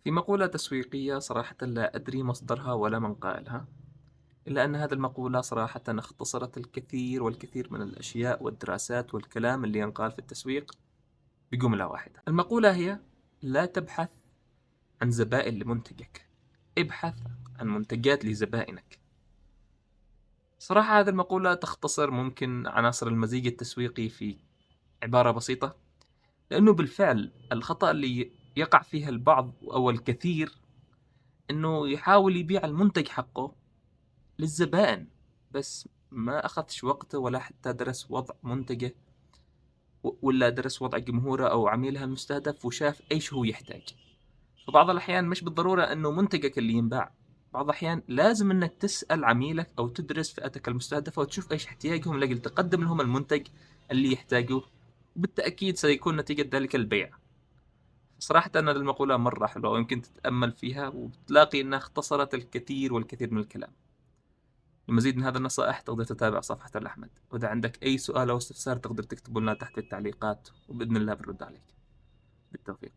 في مقولة تسويقية صراحة لا أدري مصدرها ولا من قائلها، إلا أن هذه المقولة صراحة اختصرت الكثير والكثير من الأشياء والدراسات والكلام اللي ينقال في التسويق بجملة واحدة. المقولة هي: لا تبحث عن زبائن لمنتجك، ابحث عن منتجات لزبائنك. صراحة هذه المقولة تختصر ممكن عناصر المزيج التسويقي في عبارة بسيطة، لأنه بالفعل الخطأ اللي يقع فيها البعض أو الكثير إنه يحاول يبيع المنتج حقه للزبائن، بس ما أخذش وقته ولا حتى درس وضع منتجه ولا درس وضع جمهوره أو عميلها المستهدف وشاف إيش هو يحتاج. فبعض الأحيان مش بالضرورة إنه منتجك اللي ينباع، بعض الأحيان لازم إنك تسأل عميلك أو تدرس فئتك المستهدفة وتشوف إيش احتياجهم لأجل تقدم لهم المنتج اللي يحتاجوه، وبالتأكيد سيكون نتيجة ذلك البيع. صراحة أن المقولة مرة حلوة ويمكن تتأمل فيها وتلاقي أنها اختصرت الكثير والكثير من الكلام. لمزيد من هذه النصائح تقدر تتابع صفحة الأحمد، وإذا عندك أي سؤال أو استفسار تقدر تكتبه لنا تحت في التعليقات وبإذن الله بنرد عليك. بالتوفيق.